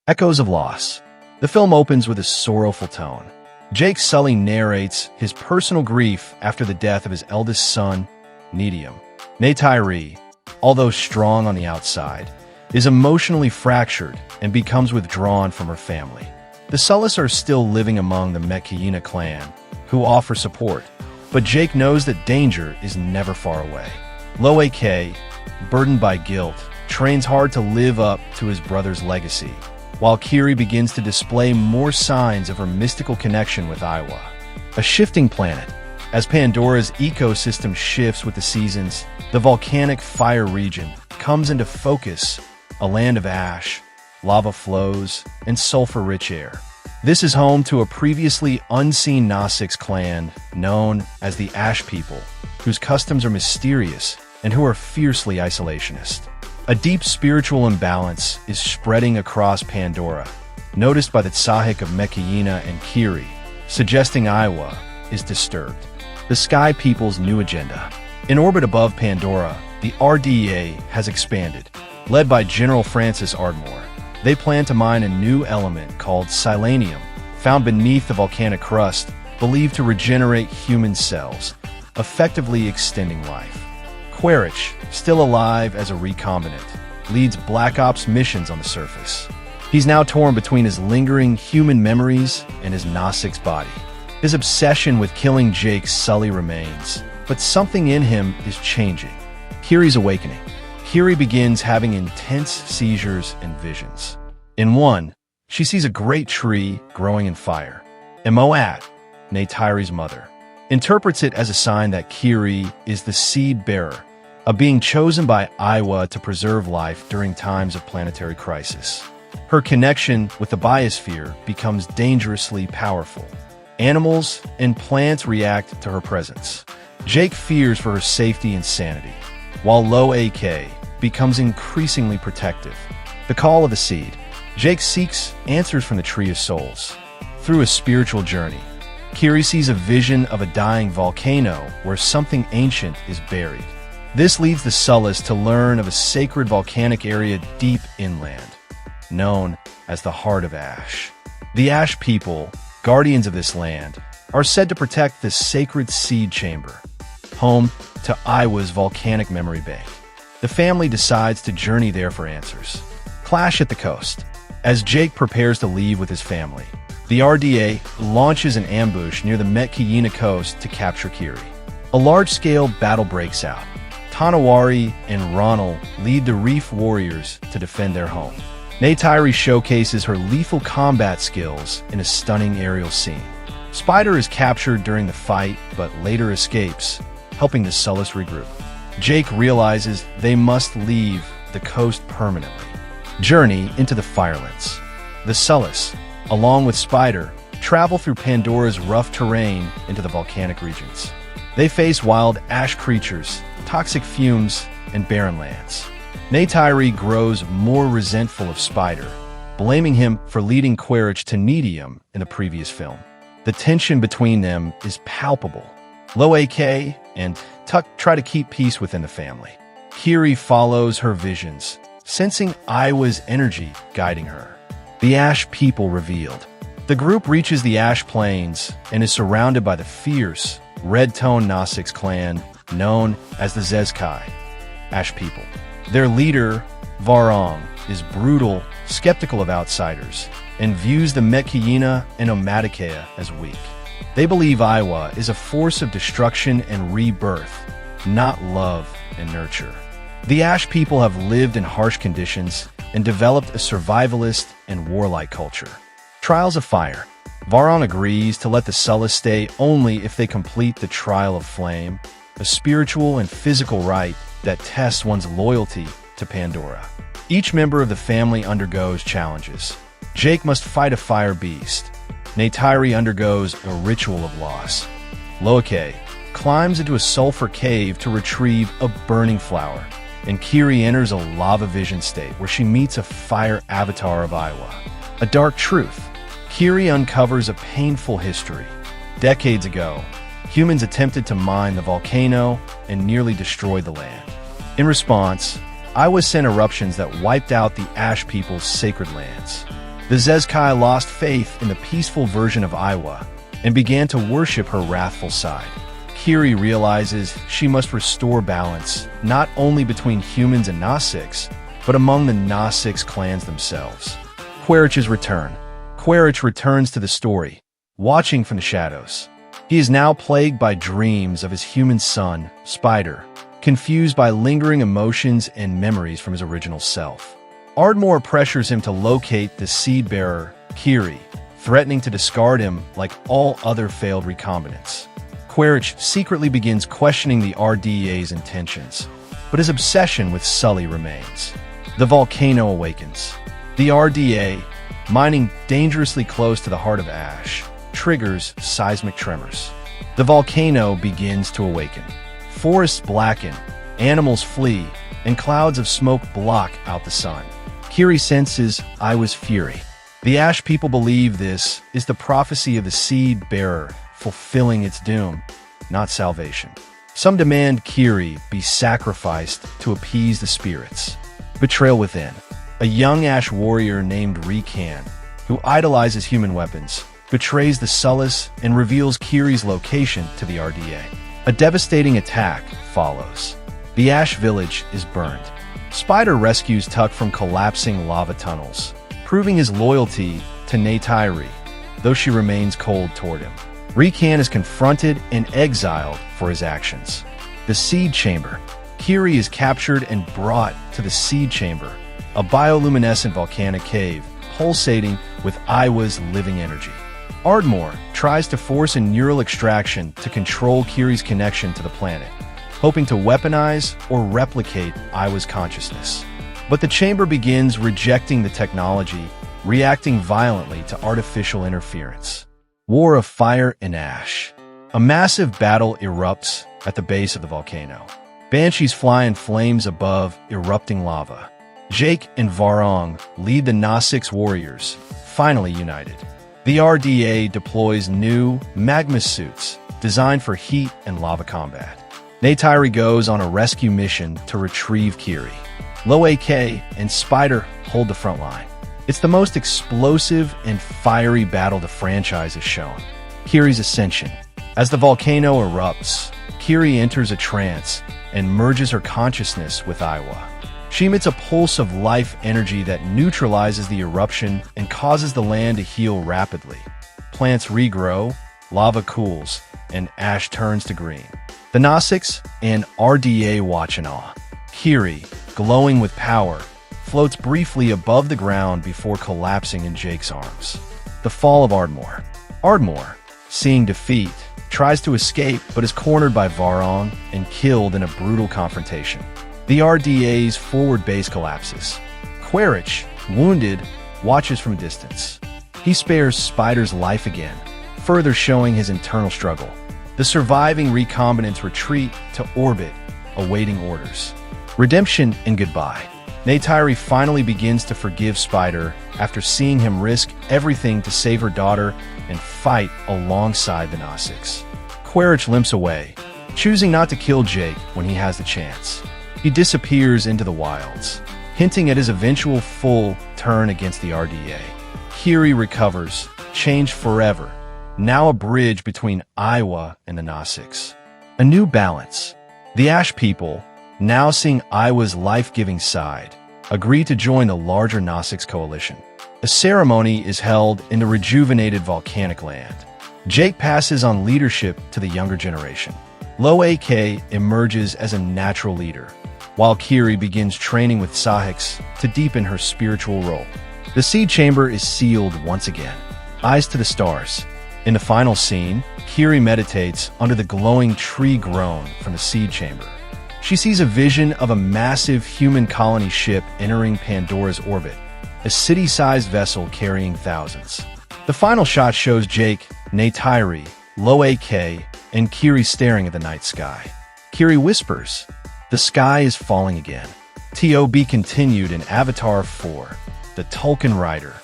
Echoes of Loss. The film opens with a sorrowful tone. Jake Sully narrates his personal grief after the death of his eldest son, Nedium. Neytiri, although strong on the outside, is emotionally fractured and becomes withdrawn from her family. The Sullis are still living among the Metkayina clan, who offer support, but Jake knows that danger is never far away. Lo-AK, burdened by guilt, trains hard to live up to his brother's legacy, while Kiri begins to display more signs of her mystical connection with Iowa. A shifting planet. As Pandora's ecosystem shifts with the seasons, the volcanic fire region comes into focus, a land of ash, lava flows, and sulfur-rich air. This is home to a previously unseen Gnostics clan known as the Ash People, whose customs are mysterious and who are fiercely isolationist. A deep spiritual imbalance is spreading across Pandora, noticed by the Tsahik of Metkayina and Kiri, suggesting Iowa is disturbed. The Sky People's new agenda. In orbit above Pandora, the RDA has expanded. Led by General Francis Ardmore, they plan to mine a new element called silanium, found beneath the volcanic crust, believed to regenerate human cells, effectively extending life. Quaritch, still alive as a recombinant, leads Black Ops missions on the surface. He's now torn between his lingering human memories and his Gnostic's body. His obsession with killing Jake Sully remains, but something in him is changing. Kiri's awakening. Kiri begins having intense seizures and visions. In one, she sees a great tree growing in fire. Emoat, Neytiri's mother, interprets it as a sign that Kiri is the seed bearer, a being chosen by Iowa to preserve life during times of planetary crisis. Her connection with the biosphere becomes dangerously powerful. Animals and plants react to her presence. Jake fears for her safety and sanity, while Lo-AK becomes increasingly protective. The Call of the Seed. Jake seeks answers from the Tree of Souls. Through a spiritual journey, Kiri sees a vision of a dying volcano where something ancient is buried. This leads the Sullis to learn of a sacred volcanic area deep inland, known as the Heart of Ash. The Ash People, guardians of this land, are said to protect this sacred seed chamber, home to Iowa's volcanic memory bank. The family decides to journey there for answers. Clash at the coast. As Jake prepares to leave with his family, the RDA launches an ambush near the Metkayina coast to capture Kiri. A large-scale battle breaks out. Tanawari and Ronald lead the Reef Warriors to defend their home. Neytiri showcases her lethal combat skills in a stunning aerial scene. Spider is captured during the fight, but later escapes, helping the Sullis regroup. Jake realizes they must leave the coast permanently. Journey into the Firelands. The Sullis, along with Spider, travel through Pandora's rough terrain into the volcanic regions. They face wild ash creatures, toxic fumes, and barren lands. Neytiri grows more resentful of Spider, blaming him for leading Quaritch to Nedium in the previous film. The tension between them is palpable. Lo-AK and Tuck try to keep peace within the family. Kiri follows her visions, sensing Iowa's energy guiding her. The Ash People revealed. The group reaches the Ash Plains and is surrounded by the fierce, red-toned Gnostics clan known as the Zezkai, Ash People. Their leader, Varong, is brutal, skeptical of outsiders, and views the Metkayina and Omaticea as weak. They believe Iowa is a force of destruction and rebirth, not love and nurture. The Ash People have lived in harsh conditions and developed a survivalist and warlike culture. Trials of Fire. Varong agrees to let the Sullis stay only if they complete the Trial of Flame, a spiritual and physical rite that tests one's loyalty to Pandora. Each member of the family undergoes challenges. Jake must fight a fire beast. Neytiri undergoes a ritual of loss. Lo-AK climbs into a sulfur cave to retrieve a burning flower, and Kiri enters a lava vision state where she meets a fire avatar of Iowa. A dark truth. Kiri uncovers a painful history. Decades ago, humans attempted to mine the volcano and nearly destroyed the land. In response, Iowa sent eruptions that wiped out the Ash People's sacred lands. The Zezkai lost faith in the peaceful version of Iowa and began to worship her wrathful side. Kiri realizes she must restore balance, not only between humans and Nausicaa, but among the Nausicaa clans themselves. Quaritch's return. Quaritch returns to the story, watching from the shadows. He is now plagued by dreams of his human son, Spider, confused by lingering emotions and memories from his original self. Ardmore pressures him to locate the seed-bearer, Kiri, threatening to discard him like all other failed recombinants. Quaritch secretly begins questioning the RDA's intentions, but his obsession with Sully remains. The volcano awakens. The RDA, mining dangerously close to the heart of Ash, triggers seismic tremors. The volcano begins to awaken. Forests blacken, animals flee, and clouds of smoke block out the sun. Kiri senses Iowa's fury. The Ash people believe this is the prophecy of the seed bearer fulfilling its doom, not salvation. Some demand Kiri be sacrificed to appease the spirits. Betrayal within. A young Ash warrior named Rekan, who idolizes human weapons, betrays the Sullus and reveals Kiri's location to the RDA. A devastating attack follows. The Ash village is burned. Spider rescues Tuck from collapsing lava tunnels, proving his loyalty to Neytiri, though she remains cold toward him. Rekan is confronted and exiled for his actions. The Seed Chamber. Kiri is captured and brought to the Seed Chamber, a bioluminescent volcanic cave pulsating with Iowa's living energy. Ardmore tries to force a neural extraction to control Kiri's connection to the planet, hoping to weaponize or replicate Iowa's consciousness. But the chamber begins rejecting the technology, reacting violently to artificial interference. War of Fire and Ash. A massive battle erupts at the base of the volcano. Banshees fly in flames above erupting lava. Jake and Varong lead the Nausicaa warriors, finally united. The RDA deploys new magma suits designed for heat and lava combat. Neytiri goes on a rescue mission to retrieve Kiri. Low AK and Spider hold the front line. It's the most explosive and fiery battle the franchise has shown. Kiri's ascension. As the volcano erupts, Kiri enters a trance and merges her consciousness with Iowa. She emits a pulse of life energy that neutralizes the eruption and causes the land to heal rapidly. Plants regrow, lava cools, and ash turns to green. The Nausicaa and RDA watch in awe. Kiri, glowing with power, floats briefly above the ground before collapsing in Jake's arms. The fall of Ardmore. Ardmore, seeing defeat, tries to escape but is cornered by Varong and killed in a brutal confrontation. The RDA's forward base collapses. Quaritch, wounded, watches from a distance. He spares Spider's life again, further showing his internal struggle. The surviving recombinants retreat to orbit, awaiting orders. Redemption and goodbye. Neytiri finally begins to forgive Spider after seeing him risk everything to save her daughter and fight alongside the Nausicaa. Quaritch limps away, choosing not to kill Jake when he has the chance. He disappears into the wilds, hinting at his eventual full turn against the RDA. Kiri recovers, changed forever, now a bridge between Iowa and the Nausicaa. A new balance. The Ash people, now seeing Iowa's life-giving side, agree to join the larger Nausicaa coalition. A ceremony is held in the rejuvenated volcanic land. Jake passes on leadership to the younger generation. Low AK emerges as a natural leader, while Kiri begins training with Sahix to deepen her spiritual role. The Seed Chamber is sealed once again. Eyes to the stars. In the final scene, Kiri meditates under the glowing tree grown from the Seed Chamber. She sees a vision of a massive human colony ship entering Pandora's orbit, a city-sized vessel carrying thousands. The final shot shows Jake, Neytiri, Low AK, and Kiri staring at the night sky. Kiri whispers, "The sky is falling again." TOB continued in Avatar 4, The Tolkien Rider.